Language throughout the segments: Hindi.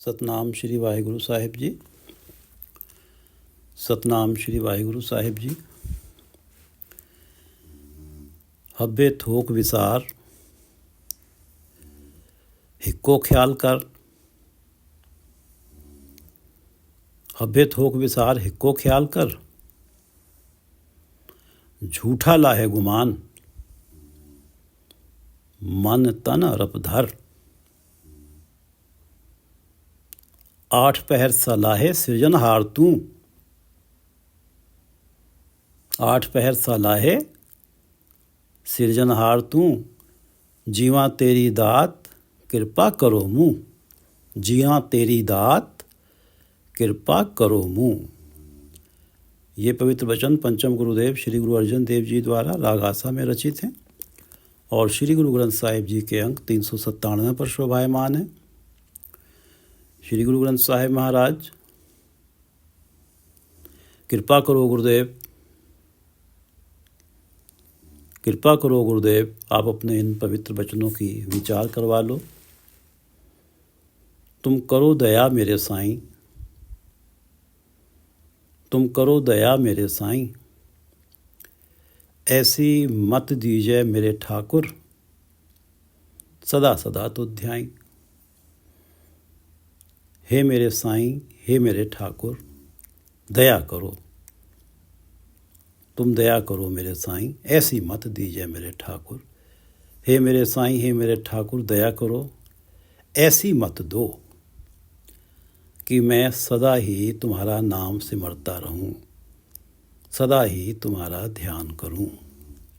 सतनाम श्री वाहिगुरु साहिब जी। सतनाम श्री वाहिगुरु साहिब जी। हब्बे थोक विसार हिक्को ख्याल कर। हब्बे थोक विसार हिक्को ख्याल कर। झूठा लाहे गुमान मन तन अरप धर। आठ पहर सलाहे सृजनहार तू। आठ पहर सलाहे सृजनहार तू। जीवा तेरी दात कृपा करो मुँह। जीवा तेरी दात कृपा करो मुँह। ये पवित्र वचन पंचम गुरुदेव श्री गुरु अर्जन देव जी द्वारा राग आसा में रचित हैं और श्री गुरु ग्रंथ साहिब जी के अंक 397 पर शोभायमान है। श्री गुरु ग्रंथ साहिब महाराज, कृपा करो गुरुदेव, कृपा करो गुरुदेव, आप अपने इन पवित्र वचनों की विचार करवा लो। तुम करो दया मेरे साईं, तुम करो दया मेरे साईं। ऐसी मत दीजिए मेरे ठाकुर, सदा सदा तो ध्याई। हे मेरे साईं, हे मेरे ठाकुर, दया करो, तुम दया करो मेरे साईं। ऐसी मत दीजिए मेरे ठाकुर। हे मेरे साईं, हे मेरे ठाकुर, दया करो, ऐसी मत दो कि मैं सदा ही तुम्हारा नाम सिमरता रहूं, सदा ही तुम्हारा ध्यान करूं।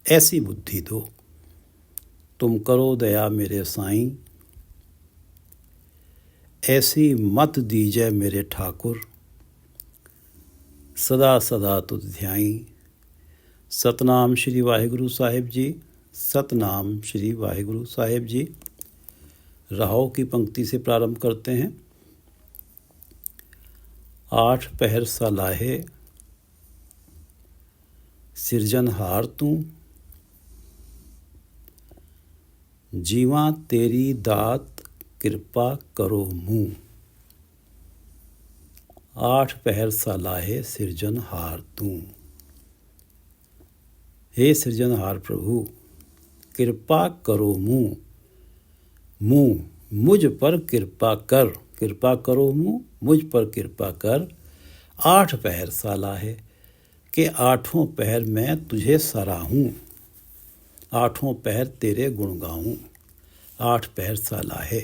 ऐसी बुद्धि दो। तुम करो दया मेरे साईं, ऐसी मत दीजिए मेरे ठाकुर, सदा सदा तुझ ध्याई। सतनाम श्री वाहिगुरु साहिब जी। सतनाम श्री वाहिगुरु साहिब जी। राहों की पंक्ति से प्रारंभ करते हैं। आठ पहर सलाहे सिरजनहार तू। जीवा तेरी दात कृपा करो मुँह। आठ पहर सलाहे सिरजनहार तू। हे सृजनहार प्रभु, कृपा करो मुँह। मुँह मुझ पर कृपा कर। कृपा करो मुँह, मुझ पर कृपा कर। आठ पहर सलाहे के आठों पहर मैं तुझे सराहूँ, आठों पहर तेरे गुण गाऊँ। आठ पहर सलाहे।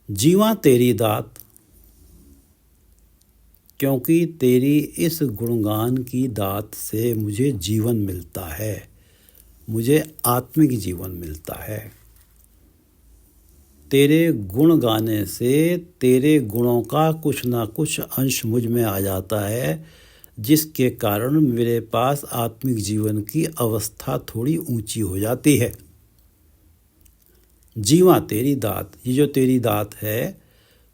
जीवा तेरी दात, क्योंकि तेरी इस गुणगान की दात से मुझे जीवन मिलता है, मुझे आत्मिक जीवन मिलता है। तेरे गुण गाने से तेरे गुणों का कुछ ना कुछ अंश मुझ में आ जाता है, जिसके कारण मेरे पास आत्मिक जीवन की अवस्था थोड़ी ऊंची हो जाती है। जीवा तेरी दात, ये जो तेरी दात है,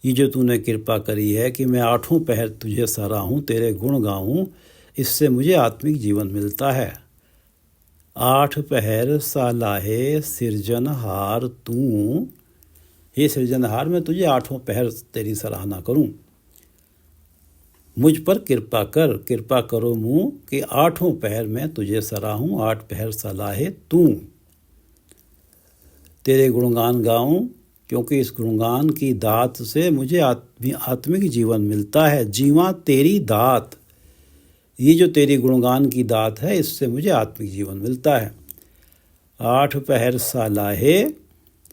ये जो तूने कृपा करी है कि मैं आठों पहर तुझे सराहूं, तेरे गुण गाऊं, इससे मुझे आत्मिक जीवन मिलता है। आठ पहर सलाहे सिरजनहार तू। हे सृजनहार, मैं तुझे आठों पहर तेरी सराहना करूं। मुझ पर कृपा कर। कृपा करो मुँह कि आठों पहर मैं तुझे सराहूं, आठ पहर सलाहे तू। तेरे गुणगान गाऊं, क्योंकि इस गुणगान की दात से मुझे आत्मिक जीवन मिलता है। जीवा तेरी दात, ये जो तेरी गुणगान की दात है, इससे मुझे आत्मिक जीवन मिलता है। आठ पहर सलाहे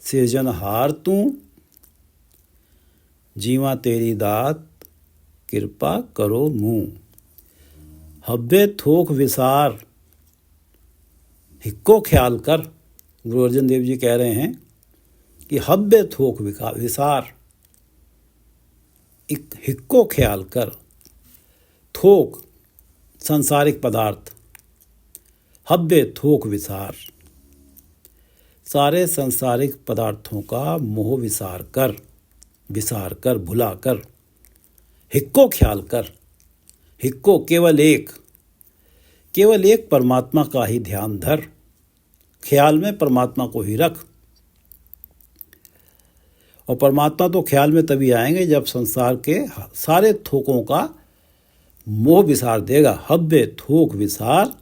सृजनहार तू। जीवा तेरी दात कृपा करो मुँह। हब्बे थोक विसार हिक्को ख्याल कर। गुरु अर्जन देव जी कह रहे हैं कि हब्बे थोक विसार, एक हिक्को ख्याल कर। थोक सांसारिक पदार्थ, हब्बे थोक विसार, सारे सांसारिक पदार्थों का मोह विसार कर, भुला कर। हिक्को ख्याल कर। हिक्को केवल एक परमात्मा का ही ध्यान धर। ख्याल में परमात्मा को ही रख। और परमात्मा तो ख्याल में तभी आएंगे जब संसार के सारे थोकों का मोह विसार देगा। हब्बे थोक विसार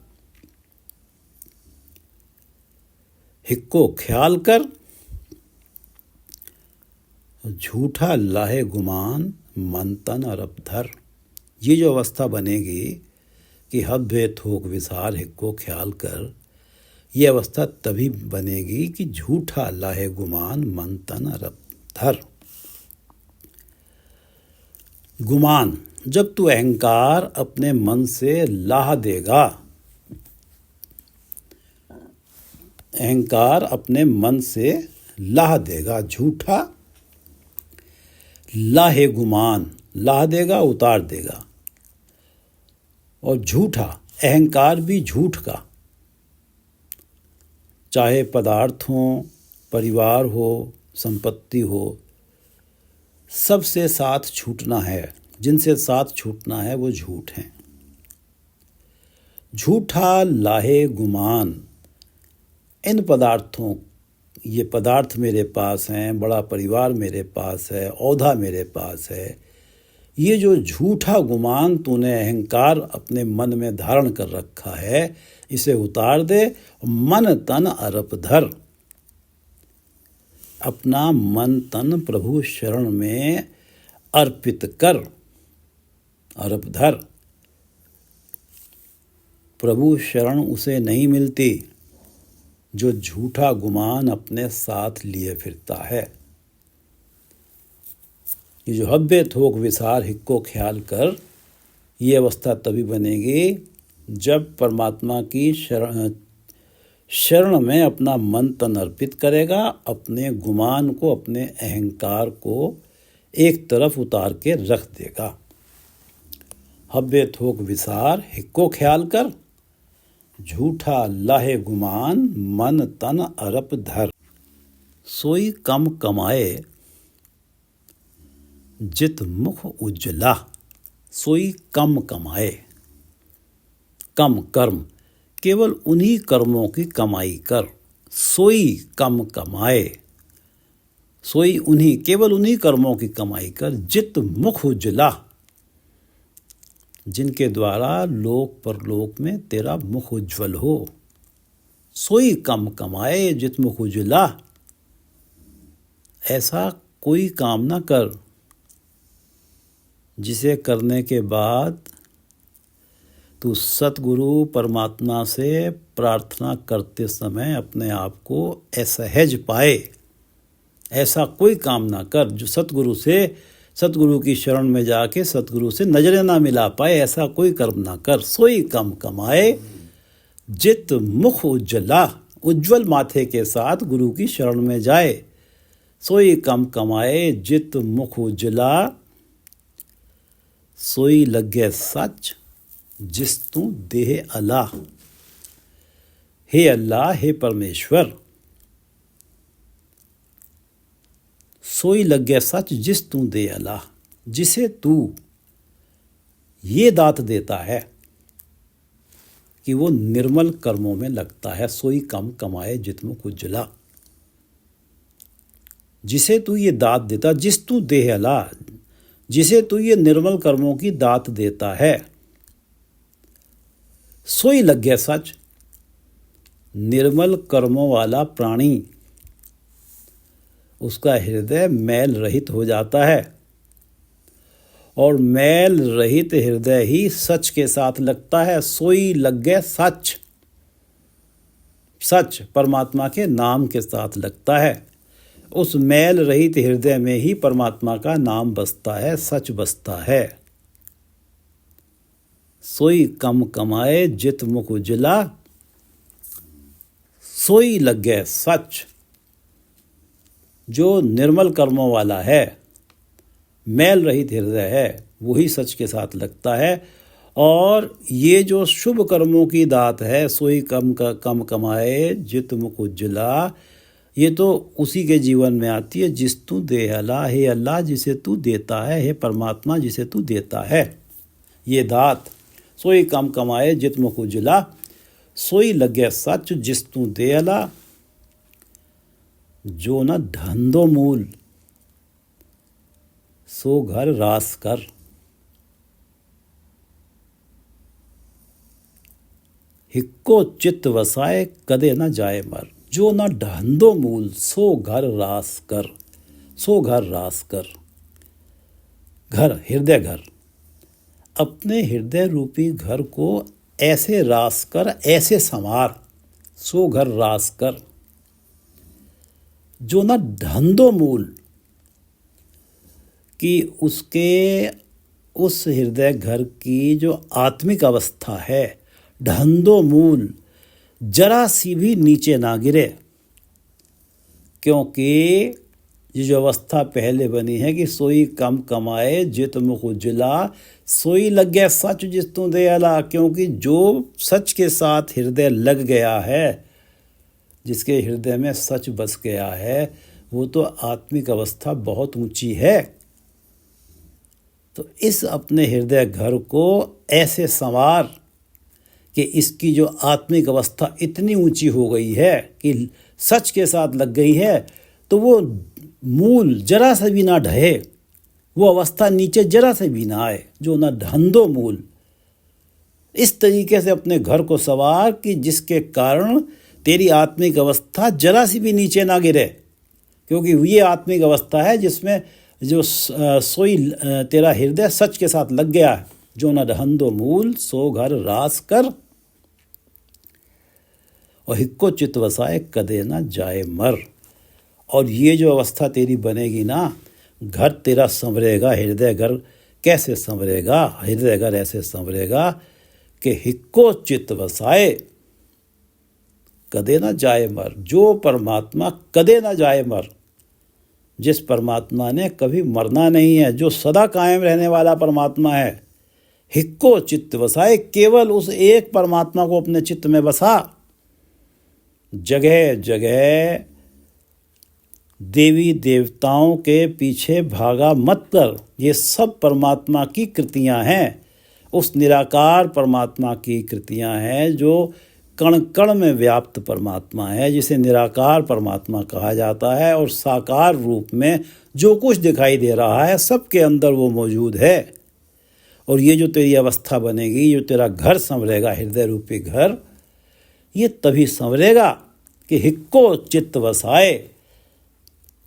हिक्को ख्याल कर, झूठा लाहे गुमान मन तन अरब धर। ये जो अवस्था बनेगी कि हब्बे थोक विसार हिक्को ख्याल कर, ये अवस्था तभी बनेगी कि झूठा लाहे गुमान मन तन अरब धर। गुमान, जब तू अहंकार अपने मन से लाह देगा, अहंकार अपने मन से लाह देगा, झूठा लाहे गुमान, लाह देगा उतार देगा, और झूठा अहंकार भी झूठ का, चाहे पदार्थ हो, परिवार हो, संपत्ति हो, सबसे साथ छूटना है। जिनसे साथ छूटना है वो झूठ हैं। झूठा लाहे गुमान, इन पदार्थों, ये पदार्थ मेरे पास हैं, बड़ा परिवार मेरे पास है, औधा मेरे पास है, ये जो झूठा गुमान तूने अहंकार अपने मन में धारण कर रखा है, इसे उतार दे। मन तन अरप धर, अपना मन तन प्रभु शरण में अर्पित कर। अरप धर, प्रभु शरण उसे नहीं मिलती जो झूठा गुमान अपने साथ लिए फिरता है। ये जो हब्बे थोक विसार हिक्को ख्याल कर, ये अवस्था तभी बनेगी जब परमात्मा की शरण में अपना मन तन अर्पित करेगा, अपने गुमान को, अपने अहंकार को एक तरफ उतार के रख देगा। हब्बे थोक विसार हिक्को ख्याल कर, झूठा लाहे गुमान मन तन अरप धर। सोई कम कमाए जित मुख उज्जला, सोई कम कमाए, कम कर्म, केवल उन्हीं कर्मों की कमाई कर। सोई कम कमाए, सोई उन्हीं, केवल उन्हीं कर्मों की कमाई कर, जित मुख उज्जला, जिनके द्वारा लोक परलोक में तेरा मुख उज्ज्वल हो। सोई कम कमाए जित मुख उज्जला, ऐसा कोई काम ना कर जिसे करने के बाद तू सतगुरु परमात्मा से प्रार्थना करते समय अपने आप को असहज पाए। ऐसा कोई काम ना कर जो सतगुरु की शरण में जाके सतगुरु से नजरें ना मिला पाए। ऐसा कोई कर्म ना कर। सोई कम कमाए जित मुख उज्जला, उज्ज्वल माथे के साथ गुरु की शरण में जाए। सोई कम कमाए जित मुख उज्जला, सोई लगे सच जिस तू देह अला। हे अल्लाह, हे परमेश्वर, सोई लगे सच जिस तू दे अला, जिसे तू ये दात देता है कि वो निर्मल कर्मों में लगता है। सोई कम कमाए जित मुख उज्जला, जिसे तू ये दात देता, जिस तू देह अला, जिसे तू ये निर्मल कर्मों की दात देता है। सोई लगे सच, निर्मल कर्मों वाला प्राणी, उसका हृदय मैल रहित हो जाता है और मैल रहित हृदय ही सच के साथ लगता है। सोई लगे सच, सच परमात्मा के नाम के साथ लगता है। उस मैल रहित हृदय में ही परमात्मा का नाम बसता है, सच बसता है। सोई कम कमाए जित मुख उज्जला, सोई लगे सच। जो निर्मल कर्मों वाला है, मैल रहित हृदय है, वही सच के साथ लगता है। और ये जो शुभ कर्मों की दात है, सोई कम कमाए जित मुख उज्जला, ये तो उसी के जीवन में आती है जिस तू दे अला। हे अल्लाह, जिसे तू देता है, हे परमात्मा जिसे तू देता है ये दात। सोई कम कमाए जित मुख उज्जला, सोई लगे सच जिस तू दे अला। जो न धंधो मूल सो घर रास कर। हिक्को चित्त वसाए कदे न जाए मर। जो न ढहंदो मूल सो घर रास कर। सो घर रास कर। घर, हृदय घर। अपने हृदय रूपी घर को ऐसे रास कर, ऐसे संवार। सो घर रास कर। जो न ढहंदो मूल, कि उसके उस हृदय घर की जो आत्मिक अवस्था है, ढहंदो मूल, जरा सी भी नीचे ना गिरे। क्योंकि ये जो अवस्था पहले बनी है कि सोई कम कमाए जित मुख उजला, सोई लग गया सच जिस तू दे अला। क्योंकि जो सच के साथ हृदय लग गया है, जिसके हृदय में सच बस गया है, वो तो आत्मिक अवस्था बहुत ऊंची है। तो इस अपने हृदय घर को ऐसे संवार कि इसकी जो आत्मिक अवस्था इतनी ऊंची हो गई है कि सच के साथ लग गई है, तो वो मूल जरा सा भी ना ढहे, वो अवस्था नीचे जरा से भी ना आए। जो ना ढहंदो मूल, इस तरीके से अपने घर को संवार कि जिसके कारण तेरी आत्मिक अवस्था जरा सी भी नीचे ना गिरे। क्योंकि ये आत्मिक अवस्था है जिसमें जो सोई तेरा हृदय सच के साथ लग गया है। जो न ढहंदो मूल सो घर रास कर। और हिक्को चित वसाए कदे ना जाए मर। और ये जो अवस्था तेरी बनेगी ना, घर तेरा संवरेगा। हृदय घर कैसे संवरेगा? हृदय घर ऐसे संवरेगा कि हिक्को चित वसाए कदे ना जाए मर। जो परमात्मा कदे ना जाए मर, जिस परमात्मा ने कभी मरना नहीं है, जो सदा कायम रहने वाला परमात्मा है, हिक्को चित्त वसाए, केवल उस एक परमात्मा को अपने चित्त में बसा। जगह जगह देवी देवताओं के पीछे भागा मत कर। ये सब परमात्मा की कृतियां हैं, उस निराकार परमात्मा की कृतियां हैं जो कण कण में व्याप्त परमात्मा है, जिसे निराकार परमात्मा कहा जाता है। और साकार रूप में जो कुछ दिखाई दे रहा है, सबके अंदर वो मौजूद है। और ये जो तेरी अवस्था बनेगी, जो तेरा घर संवरेगा, हृदय रूपी घर, ये तभी संवरेगा कि हिक्को चित्त वसाए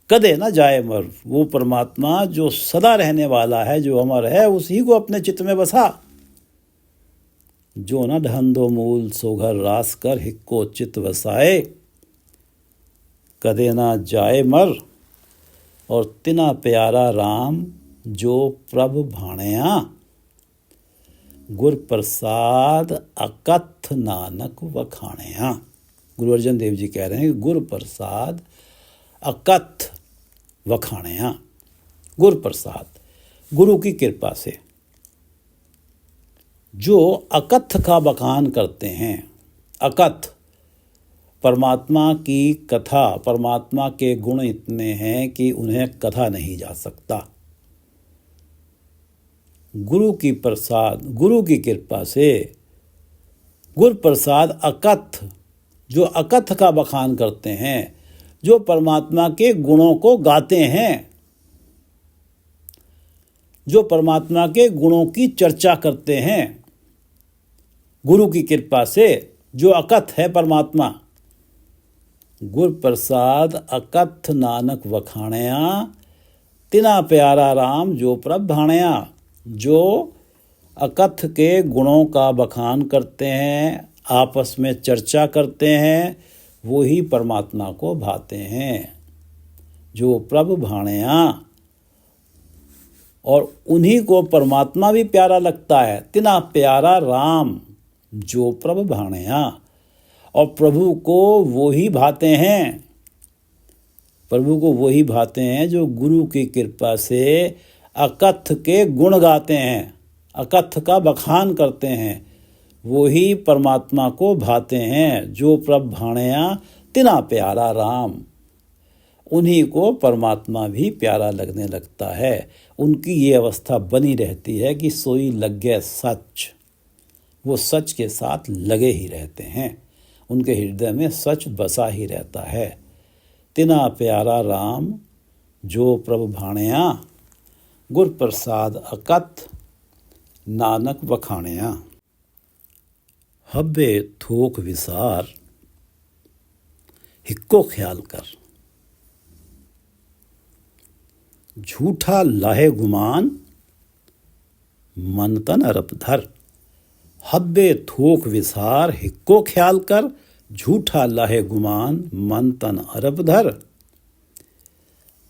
कदे ना जाए मर। वो परमात्मा जो सदा रहने वाला है, जो अमर है, उसी को अपने चित्त में बसा। जो न ढहंदो मूल सो घर रास कर। हिक्को चित्त वसाए कदे ना जाए मर। और तिना प्यारा राम जो प्रभु भाणया, गुर प्रसाद अकथ नानक वखाणया। गुरु अर्जन देव जी कह रहे हैं कि गुर प्रसाद अकथ वखाणया। गुर प्रसाद, गुरु की कृपा से जो अकथ का बखान करते हैं। अकथ, परमात्मा की कथा, परमात्मा के गुण इतने हैं कि उन्हें कथा नहीं जा सकता। गुरु की प्रसाद, गुरु की कृपा से गुर प्रसाद अकथ, जो अकथ का बखान करते हैं, जो परमात्मा के गुणों को गाते हैं, जो परमात्मा के गुणों की चर्चा करते हैं। गुरु की कृपा से जो अकथ है परमात्मा, गुर प्रसाद अकथ नानक वखाणया, तिना प्यारा राम जो प्रभ भाणया। जो अकथ के गुणों का बखान करते हैं, आपस में चर्चा करते हैं, वो ही परमात्मा को भाते हैं। जो प्रभ भाणया, और उन्हीं को परमात्मा भी प्यारा लगता है। तिना प्यारा राम जो प्रभ भाणया, और प्रभु को वो ही भाते हैं। प्रभु को वो ही भाते हैं जो गुरु की कृपा से अकथ के गुण गाते हैं, अकथ का बखान करते हैं। वो ही परमात्मा को भाते हैं। जो प्रभ भाणया तिना प्यारा राम, उन्हीं को परमात्मा भी प्यारा लगने लगता है। उनकी ये अवस्था बनी रहती है कि सोई लग गए सच, वो सच के साथ लगे ही रहते हैं। उनके हृदय में सच बसा ही रहता है। तिना प्यारा राम जो प्रभ भाणया, गुर प्रसाद अकथ नानक वखाणिया। हब्बे थोक विसार हिक्को ख्याल कर, झूठा लाहे गुमान मन तन अरब धर। हब्बे थोक विसार हिक्को ख्याल कर, झूठा लाहे गुमान मन तन अरब धर।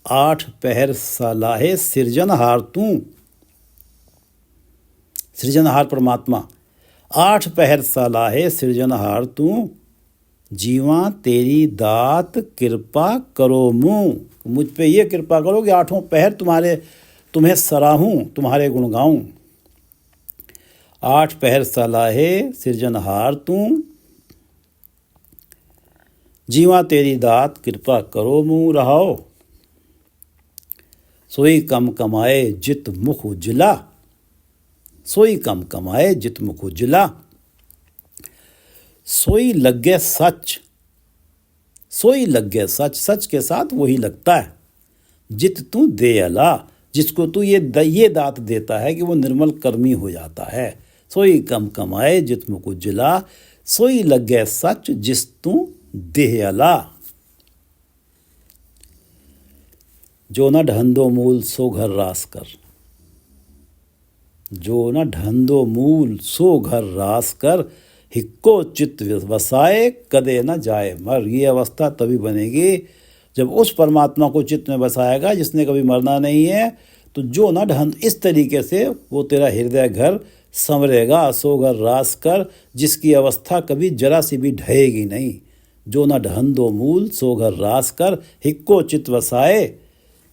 8 पहर सलाहे सृजनहार तू, सृजनहार परमात्मा। 8 पहर सलाहे सृजनहार तू, जीवा तेरी दात कृपा करो मुँह। मुझ पे ये कृपा करो कि 8 पहर तुम्हें सराहूं, तुम्हारे गुण गाऊं। 8 पहर सलाहे सृजनहार तू, जीवा तेरी दात कृपा करो मुँह रहाओ। सोई कम कमाए जित मुख उजला, सोई कम कमाए जित मुख उजला। सोई लगे सच, सोई लगे सच, सच के साथ वही लगता है। जित तू दे अला, जिसको तू ये दात देता है कि वो निर्मल कर्मी हो जाता है। सोई कम कमाए जित मुख उजला, सोई लगे सच जिस तू दे अला। जो न ढंदो मूल सो घर रास कर, जो न ढंदो मूल सो घर रास कर। हिक्को चित्त वसाए कदे न जाए मर। ये अवस्था तभी बनेगी जब उस परमात्मा को चित्त में बसाएगा जिसने कभी मरना नहीं है। तो जो न ढंद, इस तरीके से वो तेरा हृदय घर संवरेगा। सो घर रास कर, जिसकी अवस्था कभी जरा सी भी ढहेगी नहीं। जो न ढंदो मूल सो घर रास कर, हिक्को चित्त वसाए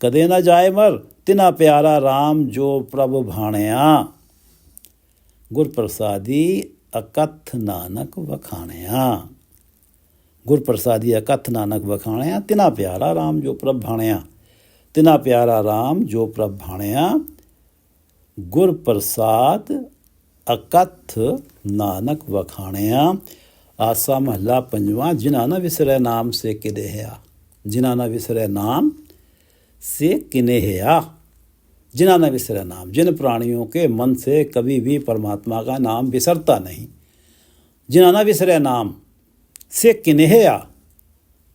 कदे न जाए मर। तिना प्यारा राम जो प्रभु भाणया, गुर प्रसादी अकथ नानक वखाणया। गुर प्रसादी अकथ नानक वखाणया, तिना प्यारा राम जो प्रभ भाणया। तिना प्यारा राम जो प्रभ भाणया, गुर प्रसाद अकथ नानक वखाणया। आसा महला पंजवा। जिना न विसरै नाम से किदेहया, जिना न विसरै नाम से किनेहया। जिना न विसरै नाम, जिन प्राणियों के मन से कभी भी परमात्मा का नाम विसरता नहीं। जिना न विसरै नाम से किनेहया,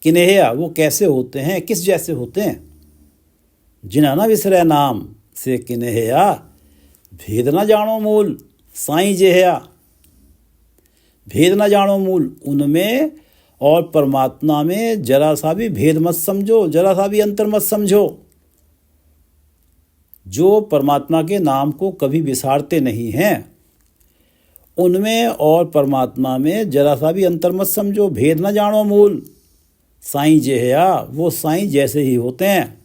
किनेहया वो कैसे होते हैं, किस जैसे होते हैं। जिना न विसरै नाम से किनेहया, भेद न जानो मूल साईं जेहया। भेद न जानो मूल, उनमें और परमात्मा में जरा सा भी भेद मत समझो, जरा सा भी अंतर मत समझो। जो परमात्मा के नाम को कभी विसारते नहीं हैं, उनमें और परमात्मा में जरा सा भी अंतर मत समझो। भेद न जानो मूल साईं जेहया, वो साईं जैसे ही होते हैं,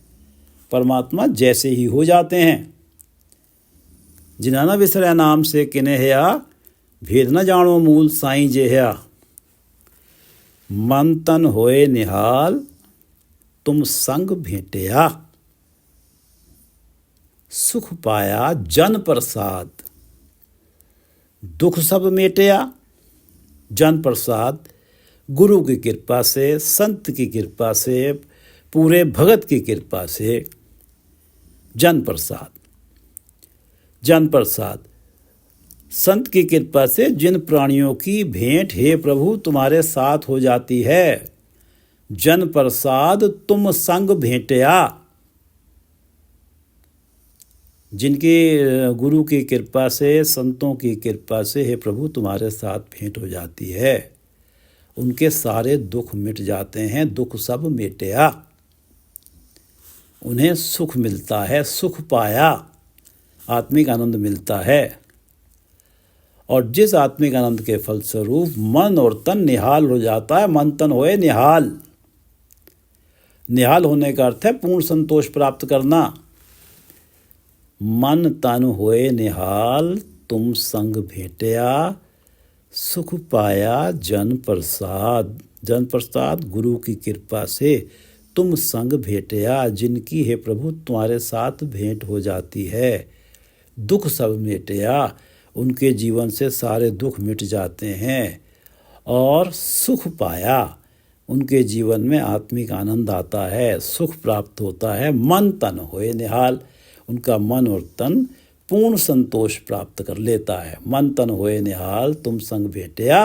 परमात्मा जैसे ही हो जाते हैं। जिना न विसरै नाम से किनेहया, भेद न जानो मूल साईं जेहया। मन तन होए निहाल तुम संग भेंटया, सुख पाया जन प्रसाद दुख सब मेटया। जन प्रसाद गुरु की कृपा से, संत की कृपा से, पूरे भगत की कृपा से। जन प्रसाद, जन प्रसाद संत की कृपा से जिन प्राणियों की भेंट हे प्रभु तुम्हारे साथ हो जाती है। जन प्रसाद तुम संग भेंटया, जिनके गुरु की कृपा से, संतों की कृपा से हे प्रभु तुम्हारे साथ भेंट हो जाती है, उनके सारे दुख मिट जाते हैं। दुख सब मेटया, उन्हें सुख मिलता है, सुख पाया, आत्मिक आनंद मिलता है। और जिस आत्मिक आनंद के फलस्वरूप मन और तन निहाल हो जाता है। मन तन होए निहाल, निहाल होने का अर्थ है पूर्ण संतोष प्राप्त करना। मन तन होए निहाल तुम संग भेंटया, सुख पाया जन प्रसाद। जन प्रसाद गुरु की कृपा से तुम संग भेंटया, जिनकी हे प्रभु तुम्हारे साथ भेंट हो जाती है। दुख सब मेटया, उनके जीवन से सारे दुख मिट जाते हैं। और सुख पाया, उनके जीवन में आत्मिक आनंद आता है, सुख प्राप्त होता है। मन तन होए निहाल, उनका मन और तन पूर्ण संतोष प्राप्त कर लेता है। मन तन होए निहाल तुम संग भेटिया,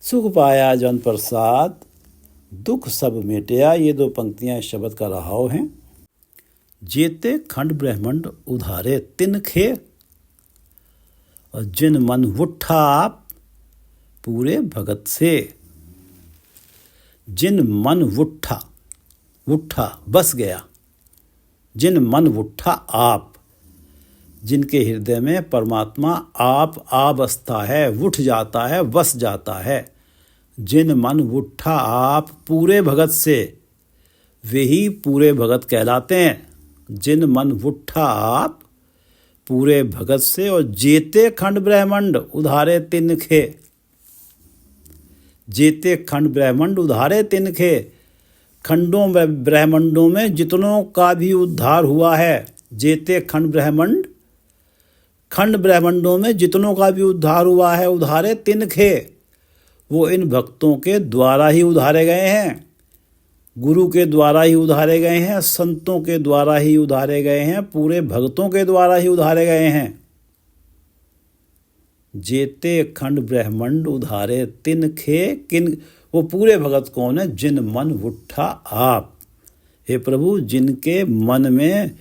सुख पाया जन प्रसाद दुख सब मेटिया। ये 2 पंक्तियां इस शब्द का रहाव हैं। जेते खंड ब्रह्मंड उधारे तिनखे, और जिन मन वुट्ठा आप पूरे भगत से। जिन मन वुट्ठा, वुट्ठा बस गया, जिन मन वुट्ठा आप, जिनके हृदय में परमात्मा आप आ बसता है, उठ जाता है, बस जाता है। जिन मन वुट्ठा आप पूरे भगत से, वे ही पूरे भगत कहलाते हैं। जिन मन वुट्ठा आप पूरे भगत से, और जेते खंड ब्रह्मंड उधारे तिनखे। जेते खंड ब्रह्मंड उधारे तिनखे, खंडों ब्रह्मंडों में जितनों का भी उद्धार हुआ है। जेते खंड ब्रह्मंड, खंड ब्रह्मंडों में जितनों का भी उद्धार हुआ है, उधारे तिनखे, वो इन भक्तों के द्वारा ही उधारे गए हैं। गुरु के द्वारा ही उधारे गए हैं, संतों के द्वारा ही उधारे गए हैं, पूरे भक्तों के द्वारा ही उधारे गए हैं। जेते खंड ब्रह्मंड उधारे तिनखे, किन, वो पूरे भगत कौन है? जिन मन वुट्ठा आप। हे प्रभु, जिनके मन में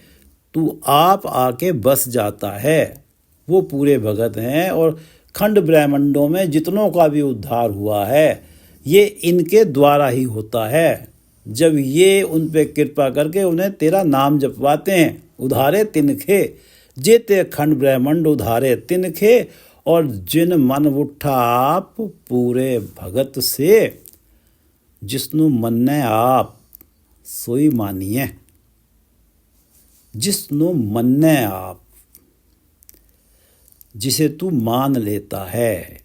तू आप आके बस जाता है, वो पूरे भगत हैं। और खंड ब्रह्मंडों में जितनों का भी उद्धार हुआ है, ये इनके द्वारा ही होता है। जब ये उन पे कृपा करके उन्हें तेरा नाम जपवाते हैं। उधारे तिनखे, जेते खंड ब्रह्मंड उधारे तिनखे, और जिन मन उठा आप पूरे भगत से। जिसनु मन्ने आप सोई मानिए। जिसनु मन्ने आप, जिसे तू मान लेता है,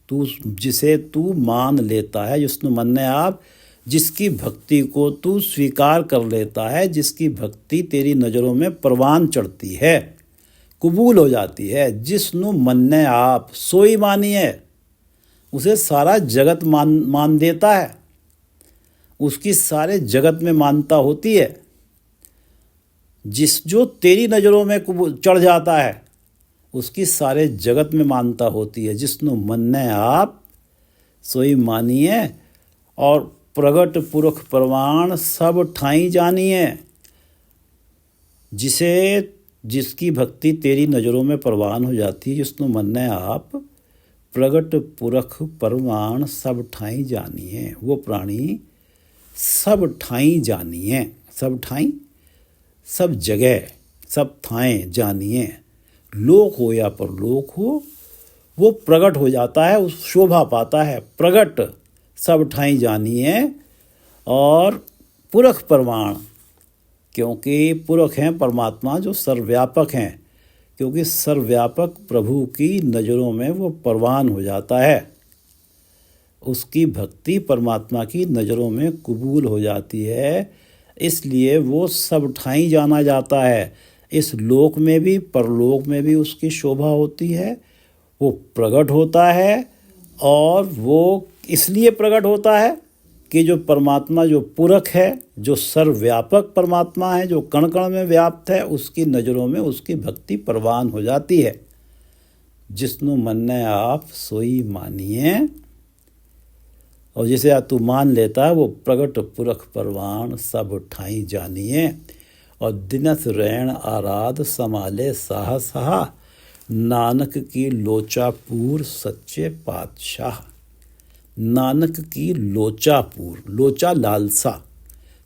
तू जिसे तू मान लेता है। जिसनु मन्ने आप, जिसकी भक्ति को तू स्वीकार कर लेता है, जिसकी भक्ति तेरी नज़रों में परवान चढ़ती है, कबूल हो जाती है। जिसनु मन्ने आप सोई मानिए, उसे सारा जगत मान देता है, उसकी सारे जगत में मानता होती है। जो तेरी नज़रों में चढ़ जाता है, उसकी सारे जगत में मानता होती है। जिसनु मन्ने आप सोई मानिए, और प्रगट पुरख परवान सब ठाई जानिए। जिसकी भक्ति तेरी नज़रों में परवान हो जाती है। जिसनु मन्ने आप प्रगट पुरख परवान सब ठाई जानिए। वो प्राणी सब ठाई जानिए। सब ठाई, सब जगह, सब थाएं जानिए। लोक हो या परलोक हो, वो प्रगट हो जाता है, उस शोभा पाता है। प्रगट सब ठाई जानिए, और पुरख परवान, क्योंकि पुरख हैं परमात्मा जो सर्वव्यापक हैं, क्योंकि सर्वव्यापक प्रभु की नज़रों में वो परवान हो जाता है। उसकी भक्ति परमात्मा की नज़रों में कबूल हो जाती है, इसलिए वो सब ठाई जाना जाता है। इस लोक में भी परलोक में भी उसकी शोभा होती है। वो प्रकट होता है, और वो इसलिए प्रकट होता है कि जो परमात्मा, जो पुरख है, जो सर्वव्यापक परमात्मा है, जो कण कण में व्याप्त है, उसकी नज़रों में उसकी भक्ति परवान हो जाती है। जिसनु मन्ने आप सोई मानिए, और जिसे तू मान लेता है, वो प्रगट पुरख परवान सब ठाई जानिए। और दिनस रैण आराध समाले साह साह, नानक की लोचापूर सच्चे पातशाह। नानक की लोचापूर, लोचा लालसा,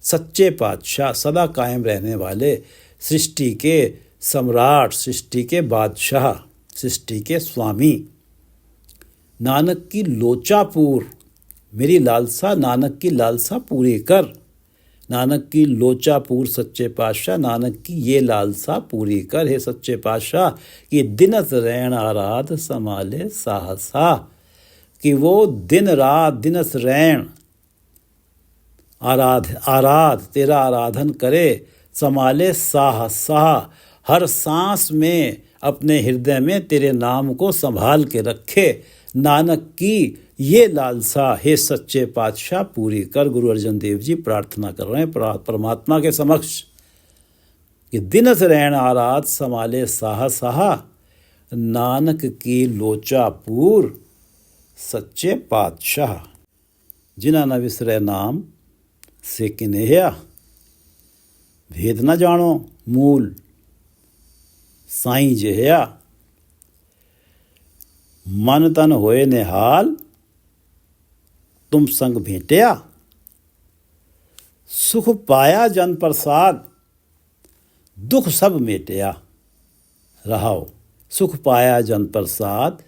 सच्चे पातशाह, सदा कायम रहने वाले, सृष्टि के सम्राट, सृष्टि के बादशाह, सृष्टि के स्वामी। नानक की लोचापूर, मेरी लालसा, नानक की लालसा पूरी कर। नानक की लोचापूर सच्चे पातशाह, नानक की ये लालसा पूरी कर हे सच्चे पातशाह, कि दिनस रैण आराध समाले साहसा। कि वो दिन रात, दिनस रैण आराध तेरा आराधन करे, समाले साह साह, हर सांस में अपने हृदय में तेरे नाम को संभाल के रखे। नानक की ये लालसा हे सच्चे पातशाह पूरी कर। गुरु अर्जन देव जी प्रार्थना कर रहे हैं परमात्मा के समक्ष। कि दिनस रैन आराध समाले साह साहा, नानक की लोचा पूर सच्चे पातशाह। जिन्हा न विसरै नाम से किनेहा, भेद न जानो मूल साईं जिहा। मन तन होए निहाल तुम संग भेंटिया, सुख पाया जन प्रसाद दुख सब मेटिया। रहाओ, सुख पाया जन प्रसाद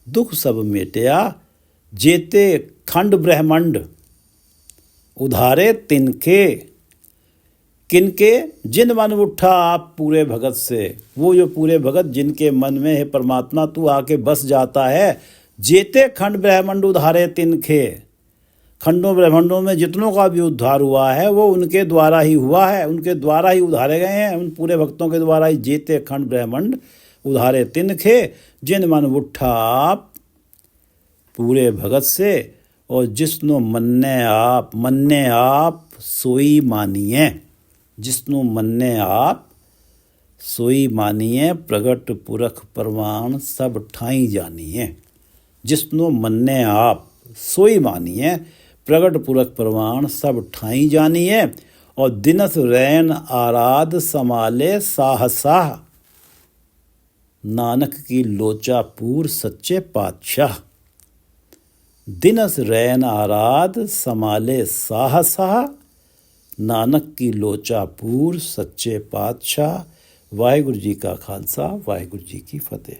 दुख सब मेटिया, जेते खंड ब्रह्मंड उधारे तिनके। किनके? जिन मन उठा आप पूरे भगत से। वो जो पूरे भगत जिनके मन में है परमात्मा तू आके बस जाता है। जेते खंड ब्रह्मंड उधारे तिनके, खंडों ब्रह्मंडों में जितनों का भी उद्धार हुआ है वो उनके द्वारा ही हुआ है, उनके द्वारा ही उधारे गए हैं, उन पूरे भक्तों के द्वारा ही। जेते खंड ब्रह्मंड उधारे तिनके, जिन मन उठा आप पूरे भगत से। और जिसनो मन्ने आप सोई मानिए। जिसनो मन्ने आप सोई मानिए, प्रगट पुरख प्रमाण सब ठाई जानिए। जिसनो मन्ने आप सोई मानिए, प्रगट पुरख प्रमाण सब ठाई जानिए। और दिनस रैन आराध समाले साह साह, नानक की लोचा पूर सच्चे पातशाह। दिनस रैन आराध समाले साह साह, नानक की लोचा पूर सच्चे पातशाह। वाहिगुरु जी का खालसा, वाहिगुरु जी की फतेह।